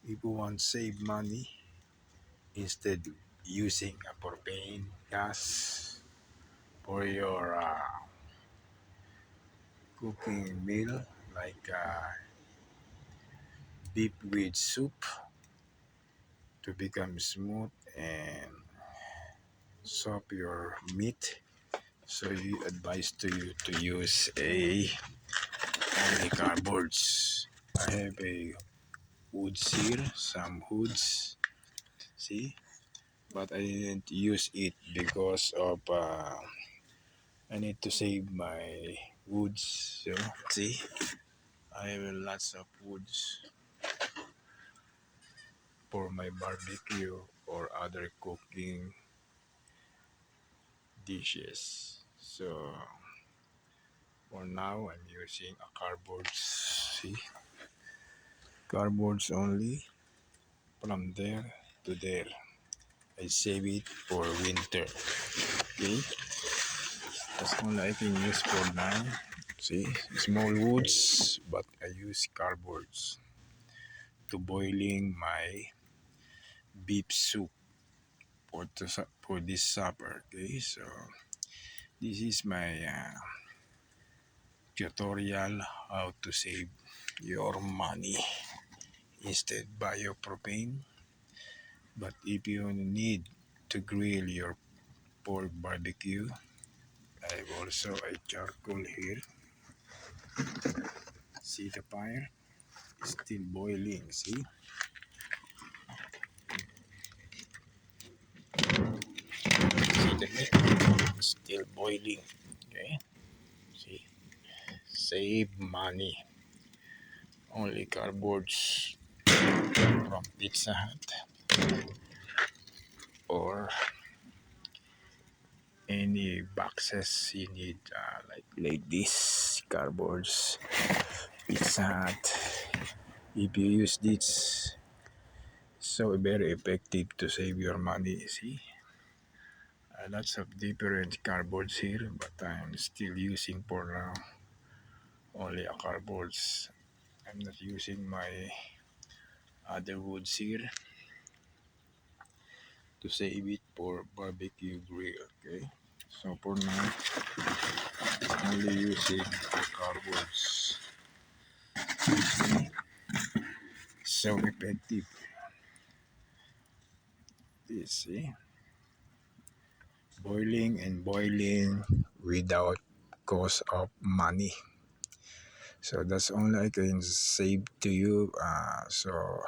If you want to save money, instead using a propane gas for your cooking meal, like beef with soup to become smooth and soak your meat. So we advise to you to use a only cardboards. I have a woods here, some woods. See, but I didn't use it because of I need to save my woods. So see, I have lots of woods for my barbecue or other cooking dishes. So for now, I'm using a cardboard. See, cardboards only from there to there. I save it for winter. Okay, that's all I can use for now. See, small woods, but I use cardboards to boiling my beef soup for this supper. Okay, so this is my tutorial how to save your money instead buy your propane. But if you need to grill your pork barbecue, I have also a charcoal here. See the fire? It's still boiling. See? See the meat? It's still boiling. Okay? See? Save money. Only cardboards from Pizza Hut or any boxes you need, like this cardboards. Pizza Hut. If you use this, so very effective to save your money. See, lots of different cardboards here, but I'm still using for now only a cardboards. I'm not using my other woods here to save it for barbecue grill. Okay, so for now, only using the cardboards. So effective. You see, boiling and boiling without cost of money. So that's all I can say to you. So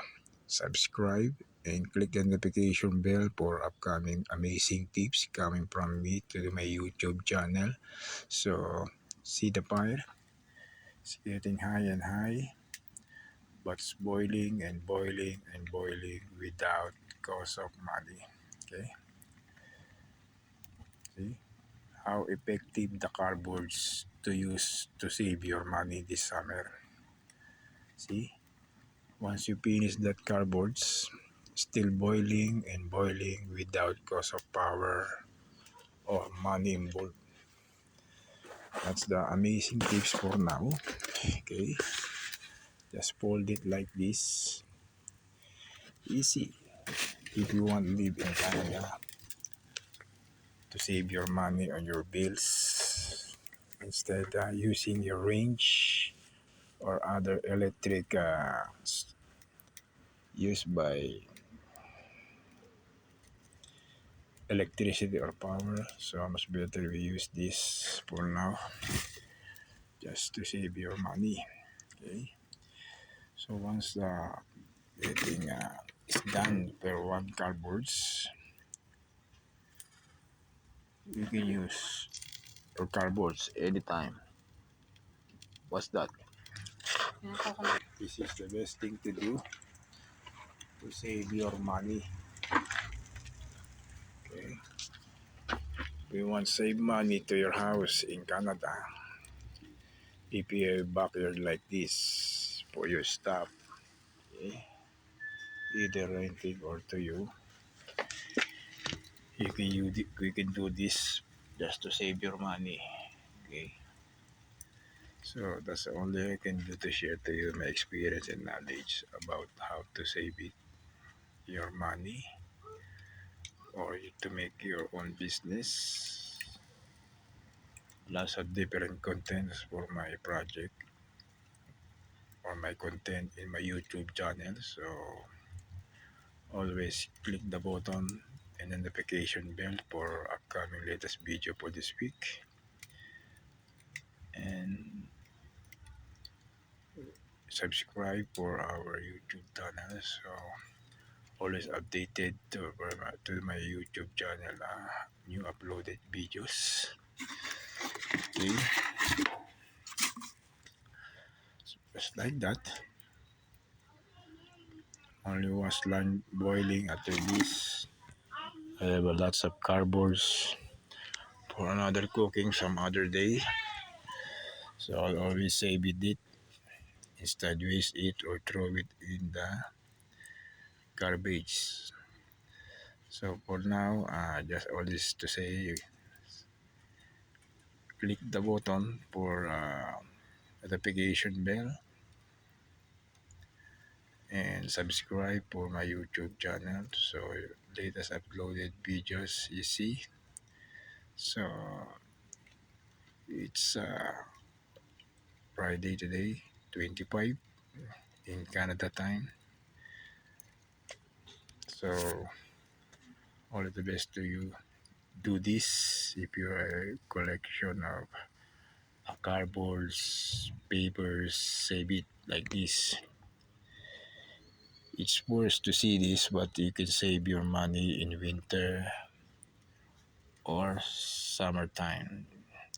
subscribe and click the notification bell for upcoming amazing tips coming from me to my YouTube channel. So see the fire? It's getting high and high, but it's boiling and boiling and boiling without cost of money. Okay, see how effective the cardboards to use to save your money this summer. See? Once you finish that cardboards, still boiling and boiling without cost of power or money involved. That's the amazing tips for now. Okay, just fold it like this. Easy. If you want to live in Canada to save your money on your bills, instead using your range or other electric used by electricity or power, so much better we use this for now just to save your money. Okay, so once the getting is done per one cardboards, you can use your cardboards anytime. What's that? This is the best thing to do to save your money. Okay, we want to save money to your house in Canada. If you have a backyard like this for your stuff, okay, either renting or to you, you can do this just to save your money. Okay, So that's the only I can do to share to you my experience and knowledge about how to save it, your money, or to make your own business. Lots of different contents for my project or my content in my YouTube channel. So always click the button and notification bell for upcoming latest video for this week. And subscribe for our YouTube channel. So always updated to my YouTube channel, new uploaded videos. Okay, just like that. Only was line boiling after this. I have a lots of cardboards for another cooking some other day. So I'll always save it instead waste it or throw it in the garbage. So for now, just all this to say, click the button for notification bell and subscribe for my YouTube channel. So latest uploaded videos you see. So it's Friday today, 25 in Canada time. So all the best to you. Do this if you're a collection of cardboards, papers, save it like this. It's worse to see this, but you can save your money in winter or summertime.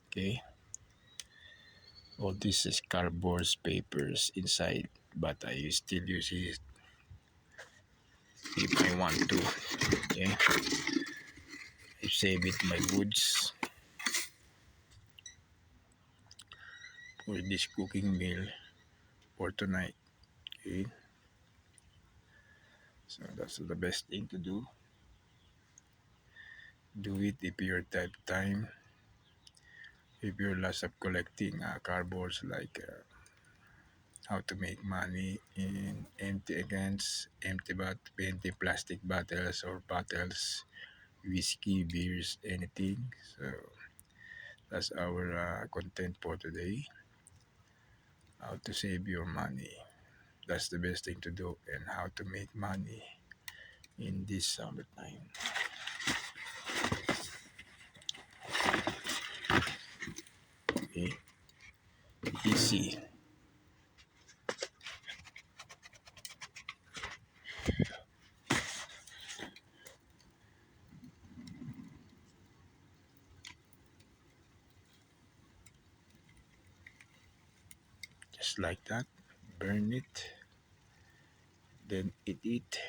Okay, all this is cardboard papers inside, but I still use it if I want to. Okay, I save it my goods for this cooking meal for tonight. Okay, so that's the best thing to do. Do it if you're type time. If you're lots of collecting cardboards like how to make money in empty plastic bottles or bottles, whiskey, beers, anything. So that's our content for today. How to save your money. That's the best thing to do, and how to make money in this summertime. Okay, easy. Just like that. Burn it, then eat it.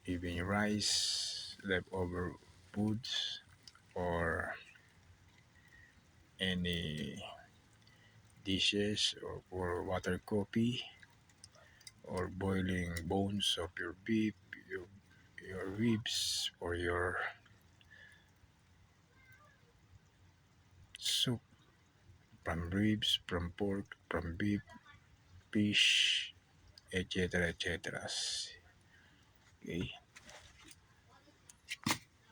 Even rice, leftover foods, or any dishes or for water coffee or boiling bones of your beef, your, your ribs or your soup from ribs, from pork, from beef, fish, etc. etc. Okay,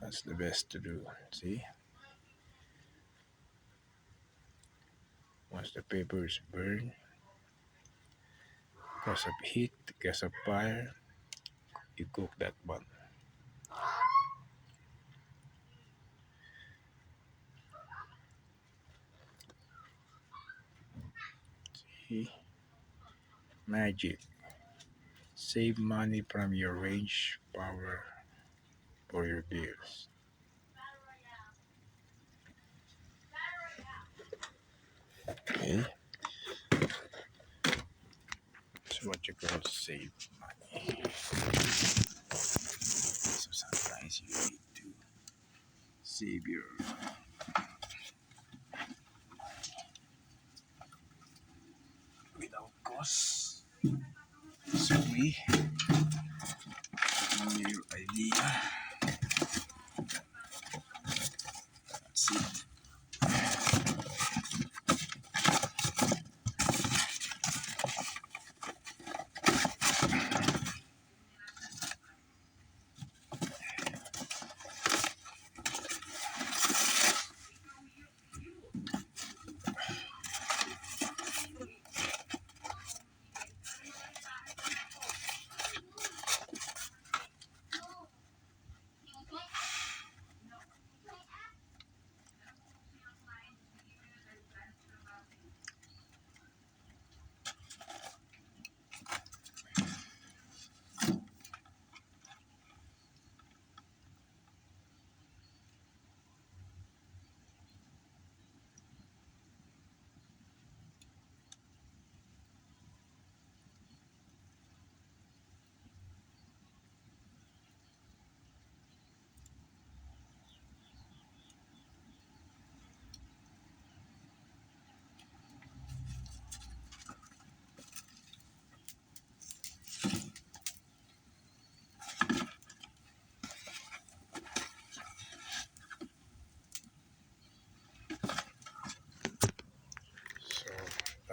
that's the best to do. See, once the paper is burned, because of heat, because of fire, you cook that one. See, magic. Save money from your range power for your bills. Okay, that's what you call save money. So sometimes you need to save your without cost. So we know your idea. That's it.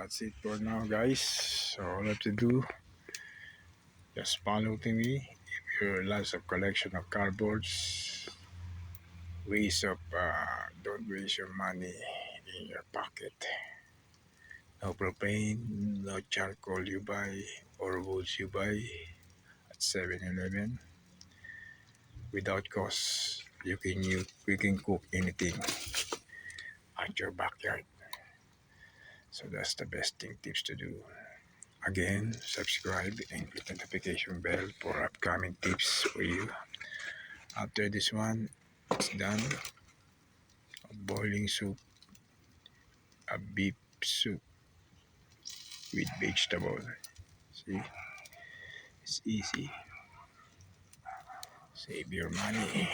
that's it for now, guys. So all you have to do, just follow to me. If you're lots of collection of cardboards, don't waste your money in your pocket. No propane, no charcoal you buy or woods you buy at 7-Eleven without cost. You can cook anything at your backyard. So that's the best tips to do. Again, subscribe and click the notification bell for upcoming tips for you. After this one, it's done. A boiling soup, a beef soup with vegetable. See, it's easy. Save your money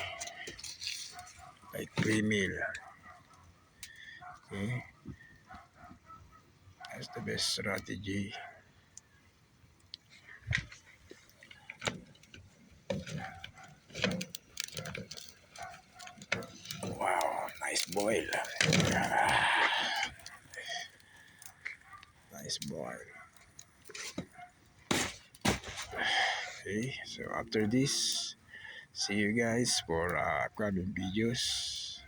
like 3 meal. Okay, that's the best strategy. Wow, nice boil. Ah, nice boil. Okay, so after this, see you guys for upcoming videos.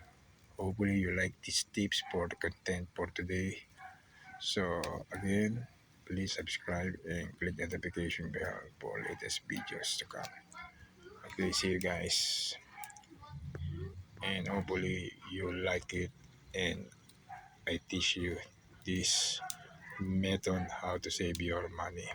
Hopefully you like these tips for the content for today. So again, please subscribe and click the notification bell for latest videos to come. Okay, see you guys. And hopefully you like it and I teach you this method how to save your money.